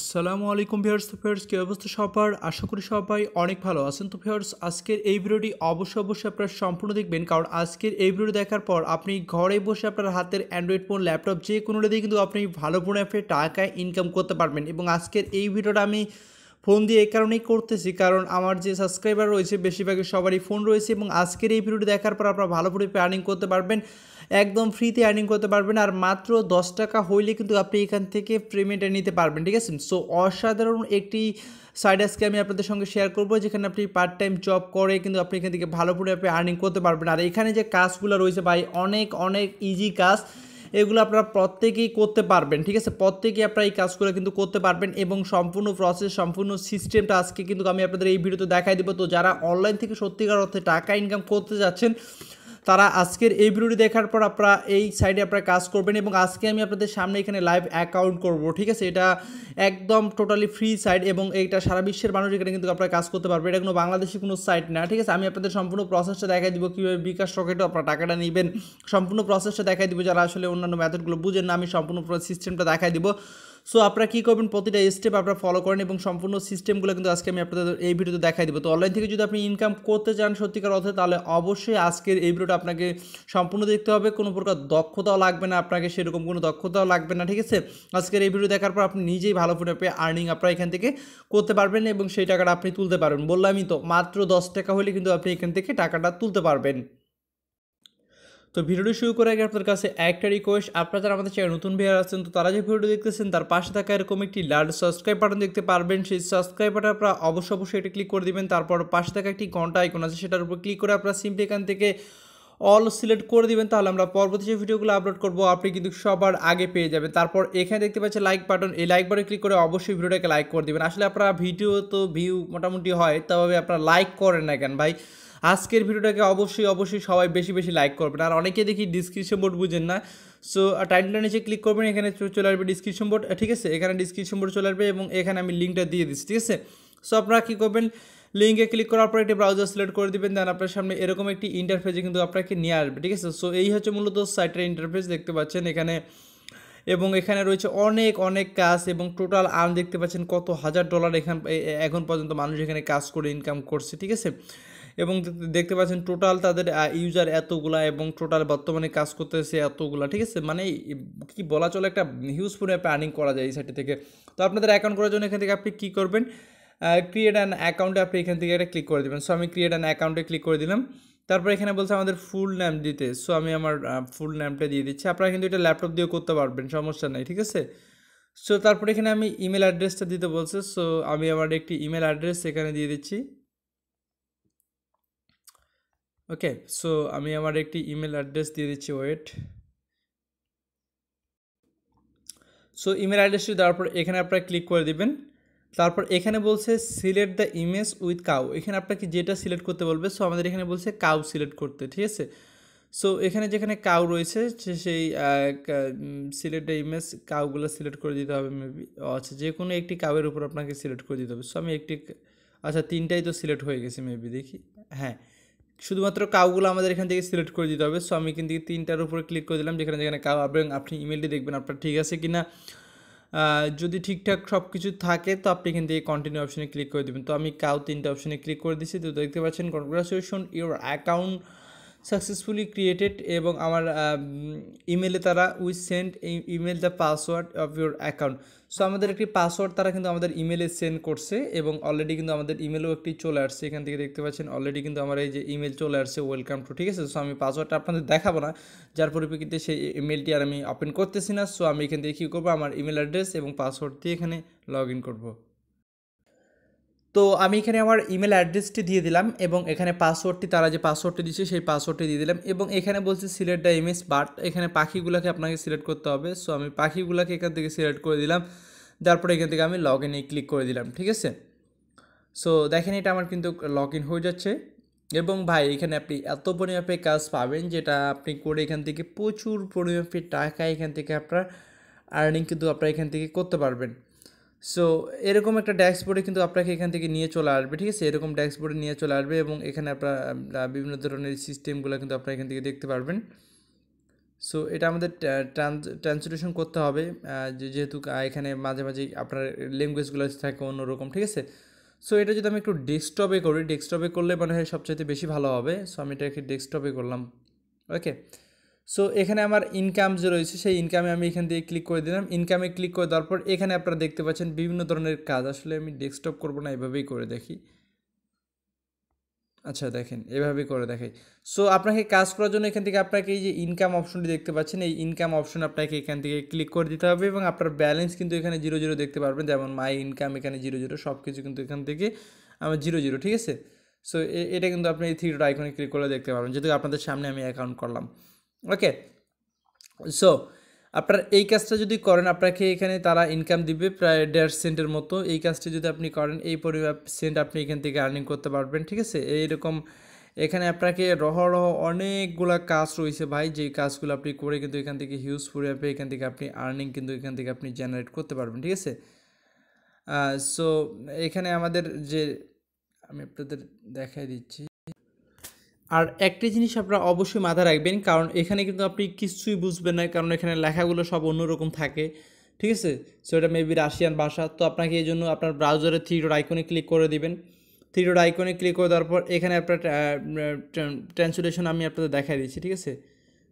আসসালামু আলাইকুম ভিউয়ার্স। কি অবস্থা সবার? আশা করি সবাই অনেক ভালো আছেন। তো ভিউয়ার্স, আজকের এই ভিডিওটি অবশ্যই আপনারা সম্পূর্ণ দেখবেন, কারণ আজকের এই ভিডিও দেখার পর আপনি ঘরে বসে আপনার হাতের অ্যান্ড্রয়েড ফোন, ল্যাপটপ যে কোনোটা দিয়ে কিন্তু আপনি ভালো মুনাফে টাকা ইনকাম করতে পারবেন। এবং আজকের এই ভিডিওটা আমি ফোন দিয়ে এই কারণেই করতেছি, কারণ আমার যে সাবস্ক্রাইবার রয়েছে বেশিরভাগই সবারই ফোন রয়েছে, এবং আজকের এই ভিডিওটি দেখার পর আপনারা ভালো পরিমাণে আর্নিং করতে পারবেন, একদম ফ্রিতে আর্নিং করতে পারবেন। আর মাত্র 10 টাকা হইলে কিন্তু আপনি এখান থেকে পেমেন্টটা নিতে পারবেন, ঠিক আছে? সো অসাধারণ একটি সাইড আজকে আমি আপনাদের সঙ্গে শেয়ার করবো, যেখানে আপনি পার্ট টাইম জব করে কিন্তু আপনি এখান থেকে ভালো পরিমাণে আর্নিং করতে পারবেন। আর এখানে যে কাজগুলো রয়েছে ভাই, অনেক অনেক ইজি কাজ, এগুলো আপনারা প্রত্যেকেই করতে পারবেন, ঠিক আছে? প্রত্যেকেই আপনারা এই কাজগুলো কিন্তু করতে পারবেন, এবং সম্পূর্ণ প্রসেস, সম্পূর্ণ সিস্টেমটা আজকে কিন্তু আমি আপনাদের এই ভিডিওতে দেখাই দেবো। তো যারা অনলাইন থেকে সত্যিকার অর্থে টাকা ইনকাম করতে যাচ্ছেন, তারা আজকের এই ভিডিওটি দেখার পর আপনারা এই সাইডে আপনারা কাজ করবেন। এবং আজকে আমি আপনাদের সামনে এখানে লাইভ অ্যাকাউন্ট করব, ঠিক আছে? এটা একদম টোটালি ফ্রি সাইট, এবং এইটা সারা বিশ্বের মানুষ এখানে কিন্তু আপনারা কাজ করতে পারবেন। এটা কোনো বাংলাদেশি কোনো সাইট না, ঠিক আছে? আমি আপনাদের সম্পূর্ণ প্রসেসটা দেখাই দিব, কীভাবে বিকাশ রকেটও আপনারা টাকাটা নেবেন, সম্পূর্ণ প্রসেসটা দেখাই দিব। যারা আসলে অন্যান্য মেথডগুলো বুঝেন না, আমি সম্পূর্ণ সিস্টেমটা দেখাই দিব। সো আপনারা কী করবেন, প্রতিটা স্টেপ আপনারা ফলো করেন, এবং সম্পূর্ণ সিস্টেমগুলো কিন্তু আজকে আমি আপনাদের এই ভিডিওতে দেখাই দেবো। তো অনলাইন থেকে যদি আপনি ইনকাম করতে চান সত্যিকার অর্থে, তাহলে অবশ্যই আজকের এই ভিডিওটা আপনাকে সম্পূর্ণ দেখতে হবে। কোনো প্রকার দক্ষতাও লাগবে না আপনাকে, সেরকম কোনো দক্ষতাও লাগবে না, ঠিক আছে? আজকের এই ভিডিও দেখার পর আপনি নিজেই ভালো পরিমাণে আর্নিং আপনারা এখান থেকে করতে পারবেন, এবং সেই টাকাটা আপনি তুলতে পারবেন। বললামই তো, মাত্র 10 টাকা হলে কিন্তু আপনি এখান থেকে টাকাটা তুলতে পারবেন। তো ভিডিওটি শুরু করে আগে আপনার কাছে একটা রিকোয়েস্ট, আপনারা যারা আমাদের চ্যানেল নতুন ভিউয়ার আছেন, তো তারা যে ভিডিওটি দেখতেছেন তার পাশে থাকা এরকম একটি লাল সাবস্ক্রাইব বাটন দেখতে পারবেন। সেই সাবস্ক্রাইব বাটন আপনারা অবশ্যই এটা ক্লিক করে দিবেন। তারপর পাশে থাকা একটি ঘন্টা আইকন আছে, সেটার উপর ক্লিক করে আপনারা সিম্পলি এখান থেকে অল সিলেক্ট করে দিবেন। তাহলে আমরা পরবর্তী যে ভিডিওগুলো আপলোড করবো আপনি কিন্তু সবার আগে পেয়ে যাবেন। তারপর এখানে দেখতে পাচ্ছেন লাইক বাটন, এই লাইক বাটনে ক্লিক করে অবশ্যই ভিডিওটাকে লাইক করে দিবেন। আসলে আপনারা ভিডিও তো ভিউ মোটামুটি হয়, তবে আপনারা লাইক করেন না কেন ভাই? আজকের ভিডিওটাকে অবশ্যই সবাই বেশি লাইক করবেন। আর অনেকে দেখি ডিসক্রিপশন বোর্ড বুঝেন না, সো টাইটেলটা নিচে ক্লিক করবেন, এখানে চলে আসবে ডিসক্রিপশন বোর্ড, ঠিক আছে? এখানে ডিসক্রিপশন বোর্ড চলে আসবে, এবং এখানে আমি লিঙ্কটা দিয়ে দিচ্ছি, ঠিক আছে? সো আপনারা কী করবেন, লিঙ্কে ক্লিক করার পর একটি ব্রাউজার সিলেক্ট করে দিবেন, দেন আপনার সামনে এরকম একটি ইন্টারফেসে কিন্তু আপনাকে নিয়ে আসবে, ঠিক আছে? সো এই হচ্ছে মূলত সাইটের ইন্টারফেস, দেখতে পাচ্ছেন এখানে। এবং এখানে রয়েছে অনেক কাজ, এবং টোটাল আর্ন দেখতে পাচ্ছেন কত $1000 এখন পর্যন্ত মানুষ এখানে কাজ করে ইনকাম করছে, ঠিক আছে? এবং দেখতে পাচ্ছেন টোটাল তাদের ইউজার এতগুলা, এবং টোটাল বর্তমানে কাজ করতেছে এতগুলা, ঠিক আছে? মানে কি বলা চলে, একটা হিউজ পরিমাণে আর্নিং করা যায় এই সাইট থেকে। তো আপনাদের অ্যাকাউন্ট করার জন্য এখান থেকে আপনি কী করবেন, ক্রিয়েট অ্যান অ্যাকাউন্টে আপনি এখান থেকে এটা ক্লিক করে দেবেন। সো আমি ক্রিয়েট অ্যান অ্যাকাউন্টে ক্লিক করে দিলাম। তারপর এখানে বলছে আমাদের ফুল নেম দিতে, সো আমি আমার ফুল নেমটা দিয়ে দিচ্ছি। আপনারা কিন্তু এটা ল্যাপটপ দিয়েও করতে পারবেন, সমস্যা নেই, ঠিক আছে? সো তারপর এখানে আমি ইমেল অ্যাড্রেসটা দিতে বলছে, সো আমি আমার একটি ইমেল অ্যাড্রেস এখানে দিয়ে দিচ্ছি। ওকে, সো আমি আমার একটি ইমেল অ্যাড্রেস দিয়ে দিচ্ছি, ওয়েট। সো ইমেল অ্যাড্রেসটি দেওয়ার পর এখানে আপনারা ক্লিক করে দিবেন। তারপর এখানে বলছে select the image with cow, এখানে আপনাকে যেটা সিলেক্ট করতে বলবে। সো আমাদের এখানে বলছে কাউ সিলেক্ট করতে, ঠিক আছে? সো এখানে যেখানে কাউ রয়েছে সেই সিলেক্ট দ্য ইমেজ কাউগুলো সিলেক্ট করে দিতে হবে মেবি। আচ্ছা, যে কোনো একটি কাউয়ের উপর আপনাকে সিলেক্ট করে দিতে হবে। সো আমি একটি, আচ্ছা তিনটাই তো সিলেক্ট হয়ে গেছে মেবি, দেখি। হ্যাঁ, শুধুমাত্র কাউগুলো আমাদের এখান থেকে সিলেক্ট করে দিতে হবে। সো আমি কিন্তু তিনটার উপরে ক্লিক করে দিলাম, যেখানে যেখানে কাউ, এবং আপনি ইমেলটি দেখবেন আপনার ঠিক আছে কি না। যদি ঠিকঠাক সব কিছু থাকে তো আপনি এখান থেকে কন্টিনিউ অপশনে ক্লিক করে দেবেন। তো আমি কাউ তিনটা অপশনে ক্লিক করে দিচ্ছি। তো দেখতে পাচ্ছেন congratulation, your account successfully created, এবং আমার ইমেলে তারা we send email the password of your account. So আমাদের একটি পাসওয়ার্ড তারা কিন্তু আমাদের ইমেলে সেন্ড করছে, এবং অলরেডি কিন্তু আমাদের ইমেলও একটি চলে আসছে। এখান থেকে দেখতে পাচ্ছেন অলরেডি কিন্তু আমার এই যে ইমেল চলে আসছে, ওয়েলকাম টু, ঠিক আছে? সো আমি পাসওয়ার্ডটা আপনাদের দেখাবো না, যার পরিপ্রেক্ষিতে সেই ইমেলটি আর আমি ওপেন করতেছি না। সো আমি এখান থেকে কী করবো, আমার ইমেল অ্যাড্রেস এবং পাসওয়ার্ড দিয়ে এখানে লগ ইন করবো। তো আমি এখানে আমার ইমেল অ্যাড্রেসটি দিয়ে দিলাম, এবং এখানে পাসওয়ার্ডটি, তারা যে পাসওয়ার্ডটি দিচ্ছে সেই পাসওয়ার্ডটি দিয়ে দিলাম, এবং এখানে বলছে সিলেক্ট দ্য ইমেজ বার্ড, এখানে পাখিগুলোকে আপনাকে সিলেক্ট করতে হবে। সো আমি পাখিগুলোকে এখান থেকে সিলেক্ট করে দিলাম। তারপরে এখান থেকে আমি লগ ইনে ক্লিক করে দিলাম, ঠিক আছে? সো দেখেন এটা আমার কিন্তু লগ ইন হয়ে যাচ্ছে, এবং ভাই এখানে আপনি এত পরিমাপে কাজ পাবেন, যেটা আপনি করে এখান থেকে প্রচুর পরিমাপে টাকা এখান থেকে আপনার আর্নিং কিন্তু আপনারা এখান থেকে করতে পারবেন। সো এরকম একটা ড্যাশবোর্ডে কিন্তু আপনাকে এখান থেকে নিয়ে চলে আসবে, ঠিক আছে? এরকম ড্যাশবোর্ডে নিয়ে চলে আসবে, এবং এখানে আপনার বিভিন্ন ধরনের সিস্টেমগুলো কিন্তু আপনারা এখান থেকে দেখতে পারবেন। সো এটা আমাদের ট্রান্সলেশন করতে হবে, যেহেতু এখানে মাঝে মাঝে আপনার ল্যাঙ্গুয়েজগুলো থাকে অন্যরকম, ঠিক আছে। সো এটা যদি আমি একটু ডেস্কটপে করি, ডেস্কটপে করলে মনে হয় সবচাইতে বেশি ভালো হবে। সো আমি এটাকে ডেস্কটপে করলাম। ওকে, সো এখানে আমার ইনকাম যে রয়েছে সেই ইনকামে আমি এখান থেকে ক্লিক করে দিলাম। ইনকামে ক্লিক করে দেওয়ার পর এখানে আপনারা দেখতে পাচ্ছেন বিভিন্ন ধরনের কাজ। আসলে আমি ডেস্কটপ করবো না, এভাবেই করে দেখি। আচ্ছা দেখেন, এভাবেই করে দেখাই। সো আপনাকে কাজ করার জন্য এখান থেকে আপনাকে এই যে ইনকাম অপশনটি দেখতে পাচ্ছেন, এই ইনকাম অপশন আপনাকে এখান থেকে ক্লিক করে দিতে হবে এবং আপনার ব্যালেন্স কিন্তু এখানে 0 0 দেখতে পারবেন, যেমন মাই ইনকাম এখানে 0 0, সব কিছু কিন্তু এখান থেকে আমার 0 0, ঠিক আছে। সো এটা কিন্তু আপনি এই থ্রি ডট আইকনে ক্লিক করলে দেখতে পারবেন, যেহেতু আপনাদের সামনে আমি অ্যাকাউন্ট করলাম। ওকে, সো আপনার এই কাজটা যদি করেন আপনাকে এখানে তারা ইনকাম দিবে প্রায় 1.5 সেন্টের মতো। এই কাজটি যদি আপনি করেন এই পরিমাণ সেন্ট আপনি এখান থেকে আর্নিং করতে পারবেন, ঠিক আছে। এইরকম এখানে আপনাকে অনেকগুলা কাজ রয়েছে ভাই, যে কাজগুলো আপনি করে কিন্তু এখান থেকে হিউজ পরিমাণে এখান থেকে আপনি আর্নিং কিন্তু এখান থেকে আপনি জেনারেট করতে পারবেন, ঠিক আছে। সো এখানে আমাদের যে আমি আপনাদের দেখাই দিচ্ছি। আর একটি জিনিস আপনারা অবশ্যই মাথায় রাখবেন, কারণ এখানে কিন্তু আপনি কিছুই বুঝবেন না, কারণ এখানে লেখাগুলো সব অন্যরকম থাকে, ঠিক আছে। সো এটা মেবি রাশিয়ান ভাষা। তো আপনাকে এই জন্য আপনার ব্রাউজারে থ্রি ডট আইকনে ক্লিক করে দিবেন। থ্রি ডট আইকনে ক্লিক করে দেওয়ার পর এখানে আপনার ট্রান্সলেশন আমি আপনাদের দেখাই দিচ্ছি, ঠিক আছে।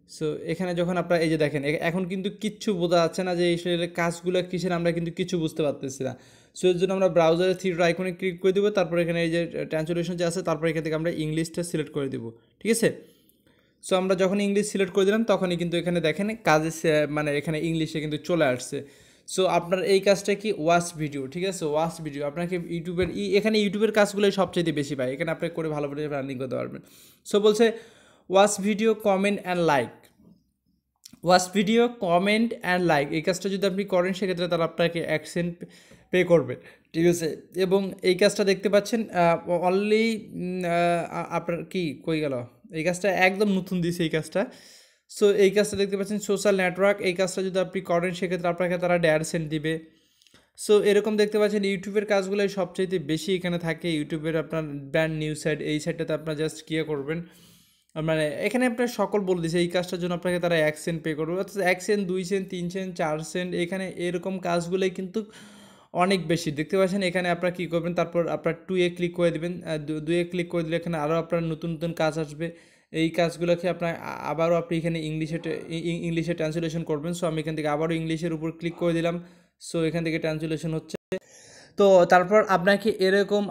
সো এখানে যখন আপনারা এই যে দেখেন, এখন কিন্তু কিচ্ছু বোঝা যাচ্ছে না যে এই কাজগুলো কিসের, আমরা কিন্তু কিছু বুঝতে পারতেছি না। সো এর জন্য আমরা ব্রাউজারে থ্রি ডট আইকনে ক্লিক করে দেবো, তারপর এখানে এই যে ট্রান্সলেশন যে আছে, তারপর এখান থেকে আমরা ইংলিশটা সিলেক্ট করে দেবো, ঠিক আছে। সো আমরা যখন ইংলিশ সিলেক্ট করে দিলাম তখনই কিন্তু এখানে দেখেন কাজে মানে এখানে ইংলিশে কিন্তু চলে আসছে। সো আপনার এই কাজটা কি ওয়াচ ভিডিও, ঠিক আছে, ওয়াচ ভিডিও আপনাকে ইউটিউবের এখানে ইউটিউবের কাজগুলোই সবচেয়ে বেশি পায়, এখানে আপনি করে ভালো করে রানিং করতে পারবেন। সো বলছে watch video, comment and like. Watch video, comment and like, এই কাজটা যদি আপনি করেন সেক্ষেত্রে তারা আপনাকে অ্যাকসেন্ট পে করবে, ঠিক আছে। এবং এই কাজটা দেখতে পাচ্ছেন অনলি আপনার কি কই গেল, এই কাজটা একদম নতুন দিয়েছে এই কাজটা। সো এই কাজটা দেখতে পাচ্ছেন সোশ্যাল নেটওয়ার্ক, এই কাজটা যদি আপনি করেন সেক্ষেত্রে আপনাকে তারা অ্যাডসেন্ট দিবে। সো এরকম দেখতে পাচ্ছেন ইউটিউবের কাজগুলোই সবচাইতে বেশি এখানে থাকে। ইউটিউবের আপনার ব্র্যান্ড নিউ সাইট, এই সাইটটাতে আপনার জাস্ট কী করবেন, মানে এখানে আপনার সকল বলে দিয়েছে এই কাজটার জন্য আপনাকে তারা 1 সেন্ট পে করবে, অর্থাৎ 1 সেন্ট, 2 সেন্ট, 3 সেন্ট, 4 সেন্ট, এখানে এরকম কাজগুলোই কিন্তু অনেক বেশি দেখতে পাচ্ছেন। এখানে আপনারা কী করবেন, তারপর আপনার 2 ক্লিক করে দেবেন। 2 ক্লিক করে দিলে এখানে আরও আপনার নতুন নতুন কাজ আসবে। এই কাজগুলোকে আপনার আবারও আপনি এখানে ইংলিশে ট্রান্সলেশন করবেন। সো আমি এখান থেকে আবারও ইংলিশের উপর ক্লিক করে দিলাম। সো এখান থেকে ট্রান্সলেশন হচ্ছে। তো তারপর আপনাকে এরকম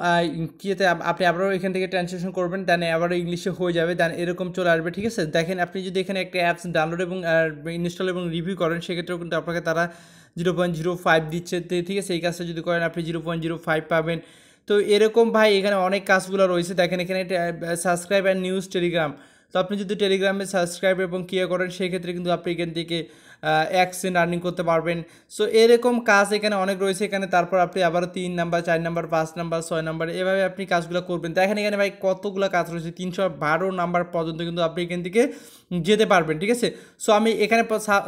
কিয়েতে আপনি আবারও এখান থেকে ট্রান্সলেশন করবেন, দেন আবারও ইংলিশে হয়ে যাবে, দেন এরকম চলে আসবে, ঠিক আছে। দেখেন আপনি যদি এখানে একটা অ্যাপস ডাউনলোড এবং ইনস্টল এবং রিভিউ করেন সেক্ষেত্রেও কিন্তু আপনাকে তারা 0.05 দিচ্ছে, ঠিক আছে। এই কাজটা যদি করেন আপনি 0.05 পাবেন। তো এরকম ভাই এখানে অনেক কাজগুলো রয়েছে। দেখেন এখানে সাবস্ক্রাইব অ্যান্ড নিউজ টেলিগ্রাম। তো আপনি যদি টেলিগ্রামে সাবস্ক্রাইব এবং কিয়া করেন সেক্ষেত্রে কিন্তু আপনি এখান থেকে 1 সেন্ট আর্নিং করতে পারবেন। সো এরকম কাজ এখানে অনেক রয়েছে এখানে। তারপর আপনি আবারও 3 নাম্বার, 4 নাম্বার, 5 নাম্বার, 6 নাম্বার, এভাবে আপনি কাজগুলো করবেন। দেখেন এখানে ভাই কতগুলো কাজ রয়েছে, 312 নাম্বার পর্যন্ত কিন্তু আপনি এখান থেকে যেতে পারবেন, ঠিক আছে। সো আমি এখানে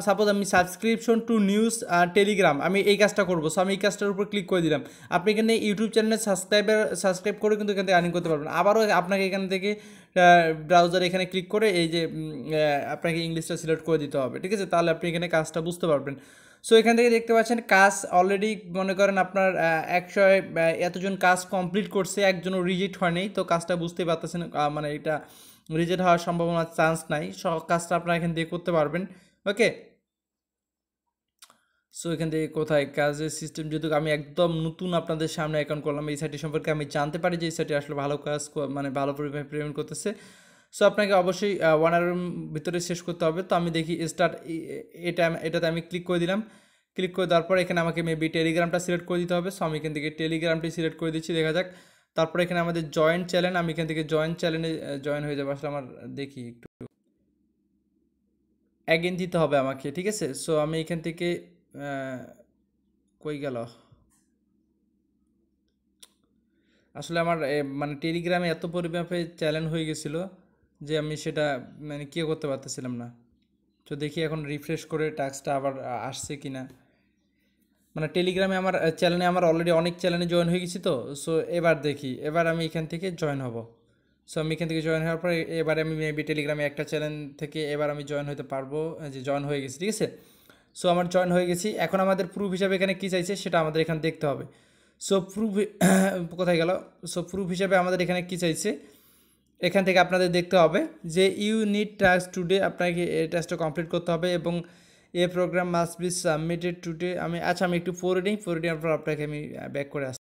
সাপোজ আমি সাবস্ক্রিপশন টু নিউজ টেলিগ্রাম, আমি এই কাজটা করবো। সো আমি এই কাজটার উপর ক্লিক করে দিলাম। আপনি এখানে ইউটিউব চ্যানেলে সাবস্ক্রাইব করে কিন্তু এখান থেকে আর্নিং করতে পারবেন। আবারও আপনাকে এখান থেকে ব্রাউজার এখানে ক্লিক করে এই যে আপনাকে ইংলিশটা সিলেক্ট করে দিতে হবে, ঠিক আছে, তাহলে আপনি এখানে কাজটা বুঝতে পারবেন। সো এখান থেকে দেখতে পাচ্ছেন কাজ অলরেডি মনে করেন আপনার 100 এতজন কাজ কমপ্লিট করছে, একজনও রিজেক্ট হয় নাই। তো কাজটা বুঝতেই পারতেছেন, মানে এটা রিজেক্ট হওয়ার সম্ভাবনার চান্স নাই। সব কাজটা আপনারা এখান থেকে করতে পারবেন। ওকে, সো এখান থেকে কোথায় কাজের সিস্টেম, যেহেতু আমি একদম নতুন আপনাদের সামনে অ্যাকাউন্ট করলাম, এই সাইটটি সম্পর্কে আমি জানতে পারি যে এই সাইটে আসলে ভালো কাজ মানে ভালো পরিমাণে পেমেন্ট করতেছে। সো আপনাকে অবশ্যই 1 আওয়ারের ভিতরে শেষ করতে হবে। তো আমি দেখি স্টার্ট, এটাতে আমি ক্লিক করে দিলাম। ক্লিক করে দেওয়ার পর এখানে আমাকে মেবি টেলিগ্রামটা সিলেক্ট করে দিতে হবে। সো আমি এখান থেকে টেলিগ্রামটি সিলেক্ট করে দিচ্ছি, দেখা যাক। তারপর এখানে আমাদের জয়েন্ট চ্যানেল, আমি এখান থেকে জয়েন্ট চ্যানেলে জয়েন হয়ে যাবো। আসলে আমার দেখি একটু অ্যাগেন দিতে হবে আমাকে, ঠিক আছে। সো আমি এখান থেকে কই গেল, আসলে আমার মানে টেলিগ্রামে এত পরিমাপে চ্যালেঞ্জ হয়ে গেছিলো যে আমি সেটা মানে কি করতে পারতেছিলাম না। তো দেখি এখন রিফ্রেশ করে টাস্কটা আবার আসছে কি না। মানে টেলিগ্রামে আমার চ্যানেলে আমার অলরেডি অনেক চ্যানেলে জয়েন হয়ে গেছি। তো সো এবার দেখি, এবার আমি এখান থেকে জয়েন হব। সো আমি এখান থেকে জয়েন হওয়ার পর এবার আমি মেবি টেলিগ্রামে একটা চ্যানেল থেকে এবার আমি জয়েন হতে পারবো, যে জয়েন হয়ে গেছি, ঠিক আছে। সো আমার জয়েন হয়ে গেছি। এখন আমাদের প্রুফ হিসাবে এখানে কী চাইছে সেটা আমাদের এখানে দেখতে হবে। সো প্রুফ কোথায় গেল? সো প্রুফ হিসাবে আমাদের এখানে কী চাইছে, এখান থেকে আপনাদের দেখতে হবে যে ইউ নিড টাস্ক টুডে, আপনাকে এই টাস্কটা কমপ্লিট করতে হবে এবং a program must be submitted today. আমি একটু পড়ে নিই, পড়ে নেওয়ার পর আপনাকে আমি ব্যাক করে আসছি।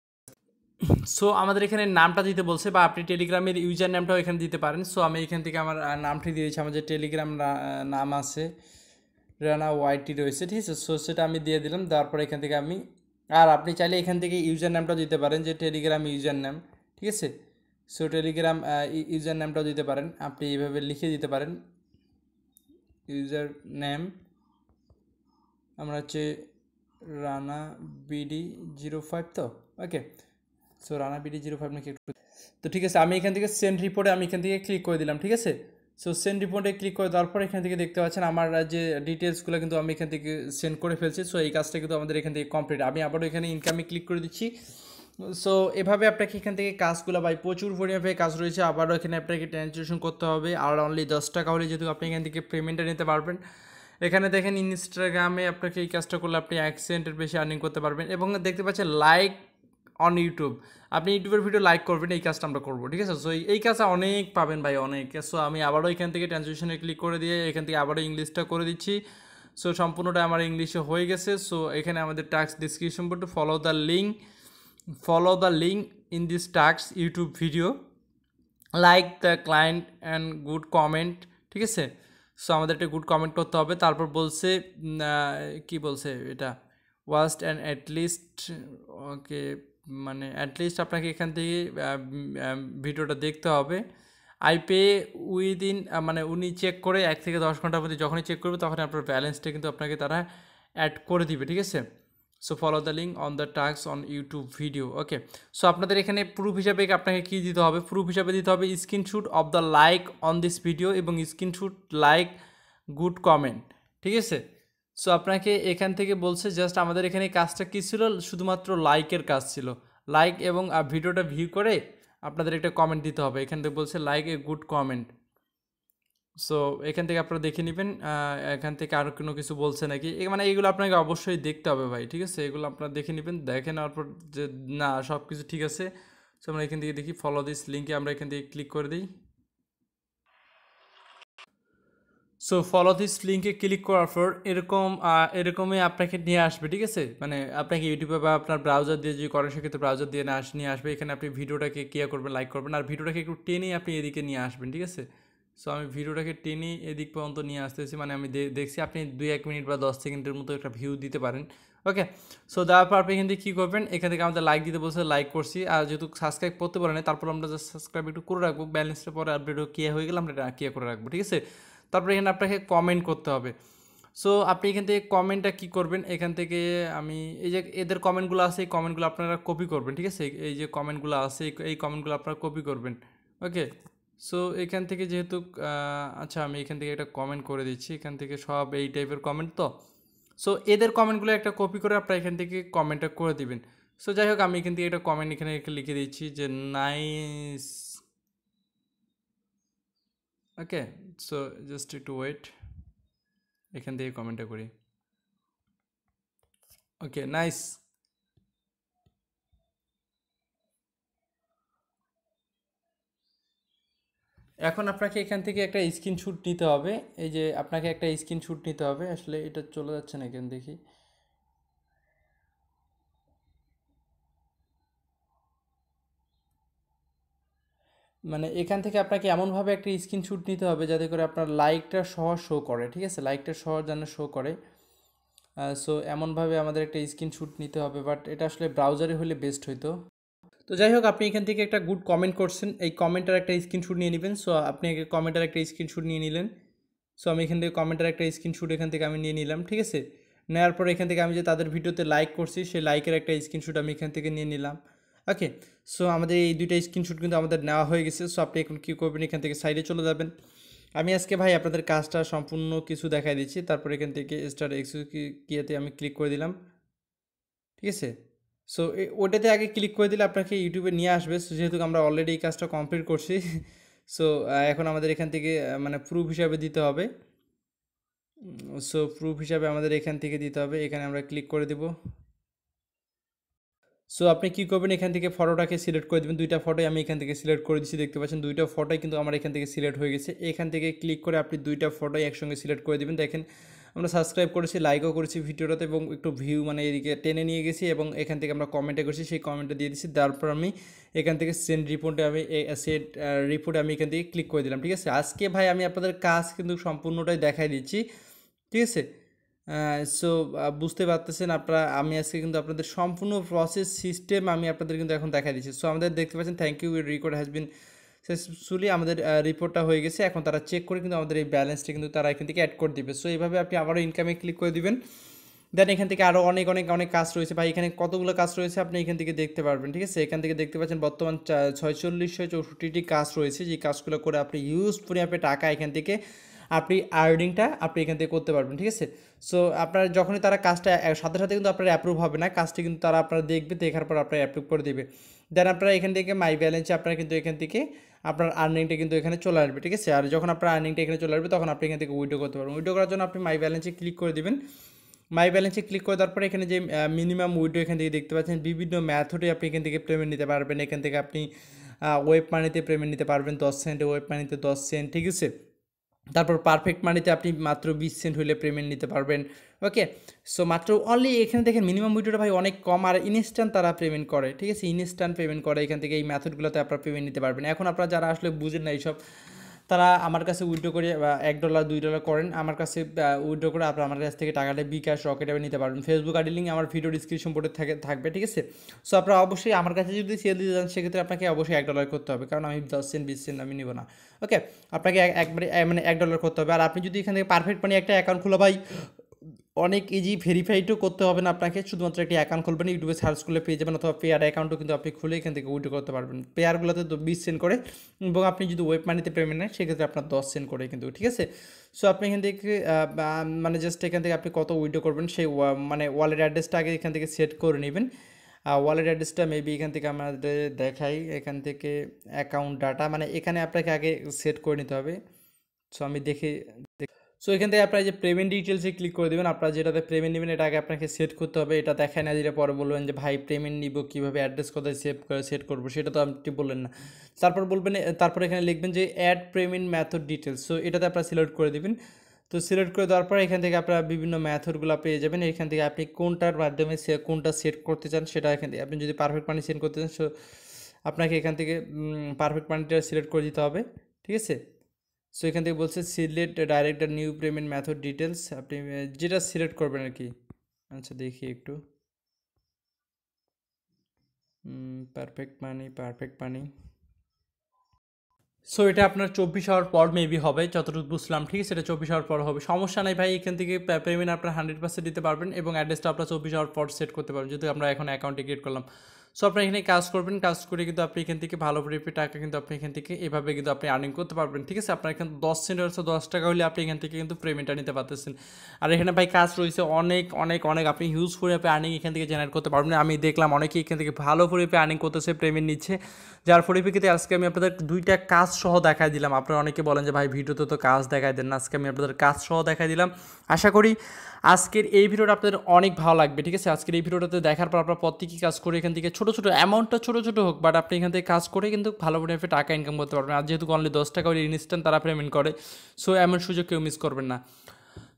সো আমাদের এখানে নামটা দিতে বলছে, বা আপনি টেলিগ্রামের ইউজার নামটাও এখানে দিতে পারেন। সো আমি এখান থেকে আমার নামটি দিয়েছি, আমার যে টেলিগ্রাম নাম আছে রানা ওয়াইটি রয়েছে, ঠিক আছে। সো সেটা আমি দিয়ে দিলাম, দেওয়ার পর এখান থেকে আমি, আর আপনি চাইলে এখান থেকে ইউজার নামটাও দিতে পারেন, যে টেলিগ্রাম ইউজার নাম, ঠিক আছে। সো টেলিগ্রাম ইউজার নামটাও দিতে পারেন, আপনি এইভাবে লিখে দিতে পারেন ইউজার নেম। আমরা হচ্ছে রানা বিডি 05, তো ওকে। সো রানা বিডি 05 নাকি একটু, তো ঠিক আছে। আমি এখান থেকে সেন্ড রিপোর্টে আমি এখান থেকে ক্লিক করে দিলাম, ঠিক আছে। সো সেন্ড রিপোর্টে ক্লিক করে দেওয়ার পর এখান থেকে দেখতে পাচ্ছেন আমার যে ডিটেলসগুলো কিন্তু আমি এখান থেকে সেন্ড করে ফেলছি। সো এই কাজটা কিন্তু আমাদের এখান থেকে কমপ্লিট। আমি আবারও এখানে ইনকামে ক্লিক করে দিচ্ছি। সো এভাবে আপনাকে এখান থেকে কাজগুলো ভাই প্রচুর পরিমাণে কাজ রয়েছে। আবারও এখানে আপনাকে ট্রানজেকশন করতে হবে, আর অনলি 10 টাকা হলে যেহেতু আপনি এখান থেকে পেমেন্টটা নিতে পারবেন। এখানে দেখেন ইনস্টাগ্রামে আপনাকে এই কাজটা করলে আপনি 1 সেন্টের বেশি আর্নিং করতে পারবেন। এবং দেখতে পাচ্ছেন লাইক অন ইউটিউব, আপনি ইউটিউবের ভিডিও লাইক করবেন, এই কাজটা আমরা করবো, ঠিক আছে। সো এই কাজটা অনেক পাবেন ভাই, অনেক। সো আমি আবারও এখান থেকে ট্রানজেকশনে ক্লিক করে দিয়ে এখান থেকে আবারও ইংলিশটা করে দিচ্ছি। সো সম্পূর্ণটা আমার ইংলিশে হয়ে গেছে। সো এখানে আমাদের টাস্ক ডিসক্রিপশন বোর্ডে follow the link in this task YouTube video, like the client and good comment, ঠিক আছে। সো আমাদের একটা গুড কমেন্ট করতে হবে। তারপর বলছে কি বলছে এটা, ওয়াস্ট অ্যান্ড অ্যাটলিস্ট, ওকে, মানে অ্যাটলিস্ট আপনাকে এখান থেকে ভিডিওটা দেখতে হবে। আই পে উইদিন, মানে উনি চেক করে 1 থেকে 10 ঘন্টার মধ্যে যখনই চেক করবে তখন আপনার ব্যালেন্সটা কিন্তু আপনাকে তারা অ্যাড করে দিবে, ঠিক আছে। So follow the link on the task on YouTube video, okay. So আপনাদের এখানে প্রুফ হিসাবে আপনাকে কী দিতে হবে, প্রুফ হিসাবে দিতে হবে screenshot of the like on this video এবং স্ক্রিনশুট লাইক গুড কমেন্ট, ঠিক আছে। সো আপনাকে এখান থেকে বলছে জাস্ট আমাদের এখানে কাজটা কী ছিল, শুধুমাত্র লাইকের কাজ ছিল, লাইক এবং ভিডিওটা ভিউ করে আপনাদের একটা কমেন্ট দিতে হবে। এখান থেকে বলছে like a good comment. So এখান থেকে আপনারা দেখে নেবেন এখান থেকে আরও কোনো কিছু বলছে নাকি, মানে এইগুলো আপনাকে অবশ্যই দেখতে হবে ভাই, ঠিক আছে। এগুলো আপনারা দেখে নেবেন, দেখে নেওয়ার পর যে না সব কিছু ঠিক আছে। সো আমরা এখান থেকে দেখি ফলো দিস লিঙ্কে আমরা এখান থেকে ক্লিক করে দিই। সো ফলো দিস লিঙ্কে ক্লিক করার পর এরকমই আপনাকে নিয়ে আসবে, ঠিক আছে। মানে আপনাকে ইউটিউবে বা আপনার ব্রাউজার দিয়ে যদি করেন সেক্ষেত্রে ব্রাউজার দিয়ে নিয়ে আসবে। এখানে আপনি ভিডিওটাকে কেয়ার করবেন, লাইক করবেন, আর ভিডিওটাকে একটু টেনে আপনি এদিকে নিয়ে আসবেন, ঠিক আছে। সো আমি ভিডিওটাকে টেনে এদিক পর্যন্ত নিয়ে আসতেছি, মানে আমি দেখছি আপনি 2-1 মিনিট বা 10 সেকেন্ডের মতো একটা ভিউ দিতে পারেন, ওকে। সো দেওয়ার পর আপনি এখান থেকে কী করবেন, এখান থেকে আমাদের লাইক দিতে বলছে, লাইক করছি। আর যেহেতু সাবস্ক্রাইব করতে পারেন তারপর আমরা জাস্ট সাবস্ক্রাইব একটু করে রাখবো, ব্যালেন্সটা পরে আপডেট কেয়ার হয়ে গেলে আমরা কেয়ার করে রাখবো, ঠিক আছে। তারপরে এখানে আপনাকে কমেন্ট করতে হবে। সো আপনি এখান থেকে কমেন্টটা কী করবেন, এখান থেকে আমি এই যে এদের কমেন্টগুলো আছে এই কমেন্টগুলো আপনারা কপি করবেন, ঠিক আছে। এই যে কমেন্টগুলো আছে এই কমেন্টগুলো আপনারা কপি করবেন, ওকে। সো এখান থেকে যেহেতু আচ্ছা আমি এখান থেকে একটা কমেন্ট করে দিচ্ছি, এখান থেকে সব এই টাইপের কমেন্ট, তো সো এদের কমেন্টগুলো একটা কপি করে আপনারা এখান থেকে কমেন্টটা করে দিবেন। সো যাই হোক আমি এখান থেকে একটা কমেন্ট এখানে লিখে দিচ্ছি যে নাইস, ওকে। সো জাস্ট একটু ওয়েট, এখান থেকে কমেন্টটা করি, ওকে নাইস। এখন আপনাকে এখান থেকে একটা স্ক্রিনশট নিতে হবে, এই যে আপনাকে একটা স্ক্রিনশট নিতে হবে। আসলে এটা চলে যাচ্ছে না কেন দেখি, মানে এখান থেকে আপনাকে এমনভাবে একটা স্ক্রিনশট নিতে হবে যাতে করে আপনার লাইকটা সহ শো করে, ঠিক আছে, লাইকটা সহ যেন শো করে। সো এমনভাবে আমাদের একটা স্ক্রিনশট নিতে হবে, বাট এটা আসলে ব্রাউজারে হলে বেস্ট হইতো। তো যাই হোক আপনি এখান থেকে একটা গুড কমেন্ট করছেন, এই কমেন্টের একটা স্ক্রিনশট নিয়ে নেবেন। সো আপনি কমেন্টের একটা স্ক্রিনশট নিয়ে নিলেন। সো আমি এখান থেকে কমেন্টের একটা স্ক্রিনশট এখান থেকে আমি নিয়ে নিলাম, ঠিক আছে। নেওয়ার পর এখান থেকে আমি যে তাদের ভিডিওতে লাইক করছি সেই লাইকের একটা স্ক্রিনশট আমি এখান থেকে নিয়ে নিলাম, ওকে। সো আমাদের এই দুইটা স্ক্রিনশট কিন্তু আমাদের নেওয়া হয়ে গেছে। সো আপনি এখন কী করবেন, এখান থেকে সাইডে চলে যাবেন। আমি আজকে ভাই আপনাদের কাজটা সম্পূর্ণ কিছু দেখাই দিচ্ছি। তারপর এখান থেকে স্টার্ট কিয়াতে আমি ক্লিক করে দিলাম, ঠিক আছে। সো ওটাতে আগে ক্লিক করে দিলে আপনাকে ইউটিউবে নিয়ে আসবে। সো যেহেতু আমরা অলরেডি এই কাজটা কমপ্লিট করছি সো এখন আমাদের এখান থেকে মানে প্রুফ হিসাবে দিতে হবে। সো প্রুফ হিসাবে আমাদের এখান থেকে দিতে হবে, এখানে আমরা ক্লিক করে দেব। সো আপনি কী করবেন, এখান থেকে ফটোটাকে সিলেক্ট করে দেবেন। দুইটা ফটোই আমি এখান থেকে সিলেক্ট করে দিচ্ছি, দেখতে পাচ্ছেন দুইটা ফটোই কিন্তু আমার এখান থেকে সিলেক্ট হয়ে গেছে। এখান থেকে ক্লিক করে আপনি দুইটা ফটোই একসঙ্গে সিলেক্ট করে দেবেন। দেখেন আমরা সাবস্ক্রাইব করেছি, লাইকও করেছি ভিডিওটাতে এবং একটু ভিউ মানে এদিকে টেনে নিয়ে গেছি এবং এখান থেকে আমরা কমেন্টে করেছি, সেই কমেন্টটা দিয়ে দিচ্ছি। তারপর আমি এখান থেকে সেন্ড রিপোর্টে আমি এখান থেকে ক্লিক করে দিলাম। ঠিক আছে, আজকে ভাই আমি আপনাদের কাজ কিন্তু সম্পূর্ণটাই দেখাই দিচ্ছি। ঠিক আছে, সো বুঝতে পারতেছেন আপনারা, আমি আজকে কিন্তু আপনাদের সম্পূর্ণ প্রসেস সিস্টেম আমি আপনাদের কিন্তু এখন দেখা দিচ্ছি। সো আমাদের দেখতে পাচ্ছেন thank you, record has been successfully, আমাদের রিপোর্টটা হয়ে গেছে। এখন তারা চেক করে কিন্তু আমাদের এই ব্যালেন্সটা কিন্তু তারা এখান থেকে অ্যাড করে দিবে। সো এইভাবে আপনি আবারও ইনকামে ক্লিক করে দিবেন। দেন এখান থেকে আরও অনেক অনেক অনেক কাজ রয়েছে ভাই, এখানে কতগুলো কাজ রয়েছে আপনি এখান থেকে দেখতে পারবেন। ঠিক আছে, এখান থেকে দেখতে পাচ্ছেন বর্তমান 4664টি কাজ রয়েছে, যে কাজগুলো করে আপনি ইউজ পরিমাপে টাকা এখান থেকে আপনি আর্নিংটা আপনি এখান থেকে করতে পারবেন। ঠিক আছে, সো আপনার যখনই তারা কাজটা সাথে সাথে কিন্তু আপনার অ্যাপ্রুভ হবে না, কাজটি কিন্তু তারা আপনারা দেখবে, দেখার পর আপনার অ্যাপ্রুভ করে দেবে। দেন আপনারা এখান থেকে মাই ব্যালেন্সে আপনারা কিন্তু এখান থেকে আপনার আর্নিংটা কিন্তু এখানে চলে আসবে। ঠিক আছে, আর যখন আপনার আর্নিংটা এখানে চলে আসবে তখন আপনি এখান থেকে উইড্রো করতে পারবেন। উইড্রো করার জন্য আপনি মাই ব্যালেন্সে ক্লিক করে দেবেন। মাই ব্যালেন্সে ক্লিক করে দেওয়ার পরে এখানে যে মিনিমাম উইড্রো এখান থেকে দেখতে পাচ্ছেন, বিভিন্ন মেথডে আপনি এখান থেকে পেমেন্ট নিতে পারবেন। এখান থেকে আপনি ওয়েব মানিতে পেমেন্ট নিতে পারবেন 10 সেন্ট, ওয়েব মানিতে 10 সেন্ট। ঠিক আছে, তারপর পারফেক্ট মানিতে আপনি মাত্র 20 সেন্ট হলে পেমেন্ট নিতে পারবেন। ওকে, সো মাত্র অনলি এখানে দেখেন মিনিমাম উইড্রোটা ভাই অনেক কম, আর ইনস্ট্যান্ট তারা পেমেন্ট করে। ঠিক আছে, ইনস্ট্যান্ট পেমেন্ট করে, এখান থেকে এই মেথডগুলোতে আপনারা পেমেন্ট নিতে পারবেন। এখন আপনারা যারা আসলে বুঝেন না এইসব, তারা আমার কাছে উইথড্র করে $1 $2 করেন, আমার কাছে উইথড্র করে আপনার আমার কাছ থেকে টাকাটা বিকাশ রকেটে নিতে পারবেন। ফেসবুক আইডি লিঙ্ক আমার ভিডিও ডিসক্রিপশন বোর্ডে থাকবে। ঠিক আছে, সো আপনারা অবশ্যই আমার কাছে যদি সেল দিতে চান সেক্ষেত্রে আপনাকে অবশ্যই $1 করতে হবে, কারণ আমি 10 সেন্ট 20 সেন্ট আমি নিব না। ওকে, আপনাকে একবারে মানে $1 করতে হবে। আর আপনি যদি এখান থেকে পারফেক্ট মানি একটা অ্যাকাউন্ট খোলা ভাই অনেক ইজি, ভেরিফাইডও করতে হবে না আপনাকে, শুধুমাত্র একটি অ্যাকাউন্ট খুলবেন, ইউটিউবে সার্চ করলে পেয়ে যাবেন, অথবা পেয়ার অ্যাকাউন্টও কিন্তু আপনি খুলে এখান থেকে উইথড্র করতে পারবেন। পেয়ারগুলোতে 20 সেন্ট করে, এবং আপনি যদি ওয়েব মানিতে পেমেন্ট নেন সেক্ষেত্রে আপনার 10 সেন্ট করে কিন্তু। ঠিক আছে, সো আপনি এখান থেকে মানে জাস্ট এখান থেকে আপনি কত উইথড্র করবেন সেই মানে ওয়ালেট অ্যাড্রেসটা আগে এখান থেকে সেট করে নেবেন। ওয়ালেট অ্যাড্রেসটা মেবি এখান থেকে আমাদের দেখাই, এখান থেকে অ্যাকাউন্ট ডাটা মানে এখানে আপনাকে আগে সেট করে নিতে হবে। সো আমি দেখে সো এখান থেকে আপনারা যে পেমেন্ট ডিটেলসে ক্লিক করে দেবেন। আপনারা যেটাতে পেমেন্ট নেবেন এটা আগে আপনাকে সেট করতে হবে, এটা দেখায় না দিলে পরে বলবেন যে ভাই পেমেন্ট নিব কীভাবে, অ্যাড্রেস কোথায় সেট করবো, সেটা তো আপনি বললেন না। তারপর বলবেন, তারপর এখানে লিখবেন যে add payment method details, so এটাতে আপনারা সিলেক্ট করে দেবেন। তো সিলেক্ট করে দেওয়ার পর এখান থেকে আপনারা বিভিন্ন মেথডগুলো পেয়ে যাবেন। এখান থেকে আপনি কোনটার মাধ্যমে কোনটা সেট করতে চান সেটা এখান থেকে, আপনি যদি পারফেক্ট মানি সেট করতে চান সো আপনাকে এখান থেকে পারফেক্ট মানিটা সিলেক্ট করে দিতে হবে। ঠিক আছে, সো এখান থেকে বলছে select direct new payment method details, আপনি যেটা সিলেক্ট করবেন আর কি। আচ্ছা দেখি একটু, পারফেক্ট মানি। সো এটা আপনার 24 আওয়ার পর মেবি হবে যতটুকু বুঝলাম। ঠিক আছে, এটা 24 আওয়ার পর হবে, সমস্যা নাই ভাই। এখান থেকে পেমেন্ট আপনার 100% দিতে পারবেন এবং অ্যাড্রেসটা আপনার 24 আওয়ার পর সেট করতে পারবেন, যেহেতু আমরা এখন অ্যাকাউন্টে ক্রিয়েট করলাম। সো আপনার এখানে কাজ করবেন, কাজ করে কিন্তু আপনি এখান থেকে ভালো পরিমাণে টাকা কিন্তু আপনি এখান থেকে এভাবে কিন্তু আপনি আর্নিং করতে পারবেন। ঠিক আছে, আপনার এখানে 10 সেন্ট হচ্ছে 10 টাকা হলে আপনি এখান থেকে কিন্তু পেমেন্টটা নিতে পারতেছেন। আর এখানে ভাই কাজ রয়েছে অনেক অনেক অনেক, আপনি হিউজ পরিমাণে আর্নিং এখান থেকে জেনারেট করতে পারবেন। আমি দেখলাম অনেকেই এখান থেকে ভালো পরিমাণে আর্নিং করতেছে, পেমেন্ট নিচ্ছে, যার পরিপ্রেক্ষিতে আজকে আমি আপনাদের দুইটা কাজ সহ দেখাই দিলাম। আপনারা অনেকে বলেন যে ভাই ভিডিওতে তো কাজ দেখাই দেন না, আজকে আমি আপনাদের কাজ সহ দেখাই দিলাম। আশা করি আজকের এই ভিডিওটা আপনাদের অনেক ভালো লাগবে। ঠিক আছে, আজকের এই ভিডিওটাতে দেখার পর আপনারা প্রত্যেকই কাজ করে এখান থেকে ছোটো ছোটো অ্যামাউন্টটা ছোটো ছোটো হোক, বাট আপনি এখান থেকে কাজ করে কিন্তু ভালো পরিমাণে টাকা ইনকাম করতে পারবেন। আর যেহেতু অনলি 10 টাকা হলে ইনস্ট্যান্ট তারা পেমেন্ট করে, সো এমন সুযোগ কেউ মিস করবেন না।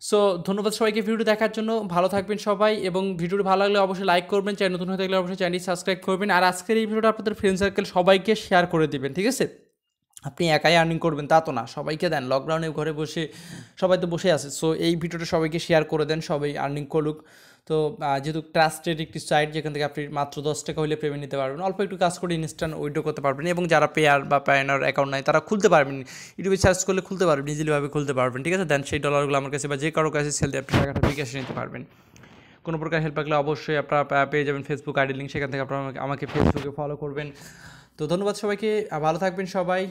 সো ধন্যবাদ সবাইকে ভিডিও দেখার জন্য, ভালো থাকবেন সবাই, এবং ভিডিওটি ভালো লাগলে অবশ্যই লাইক করবেন, চ্যানেল নতুন হয়ে থাকলে অবশ্যই চ্যানেলটি সাবস্ক্রাইব করবেন, আর আজকের এই ভিডিওটা আপনাদের ফ্রেন্ড সার্কেল সবাইকে শেয়ার করে দিবেন। ঠিক আছে, আপনি একাই আর্নিং করবেন তা তো না, সবাইকে দেন। লকডাউনে ঘরে বসে সবাই তো বসে আছে, সো এই ভিডিওটা সবাইকে শেয়ার করে দেন, সবাই আর্নিং করুক। তো যেহেতু ট্রাস্টেড একটি সাইট যেখান থেকে আপনি মাত্র 10 টাকা হলে পেমেন্ট নিতে পারবেন, অল্প একটু কাজ করে ইনস্ট্যান্ট উইথড্র করতে পারবেন, এবং যারা পেয়ার বা প্যায়নার অ্যাকাউন্ট নাই তারা খুলতে পারবেন, ইউটিউবে সার্চ করলে খুলতে পারবেন, ইজিলিভাবে খুলতে পারবেন। ঠিক আছে, দেন সেই ডলারগুলো আমার কাছে বা যে কারো কাছে সেল দিয়ে আপনি টাকাটা বিকাশে নিতে পারবেন। কোনো প্রকার হেল্প লাগলে অবশ্যই আপনারা পেয়ে যাবেন ফেসবুক আইডি লিঙ্ক, সেখান থেকে আপনারা আমাকে ফেসবুকে ফলো করবেন। তো ধন্যবাদ সবাইকে, ভালো থাকবেন সবাই।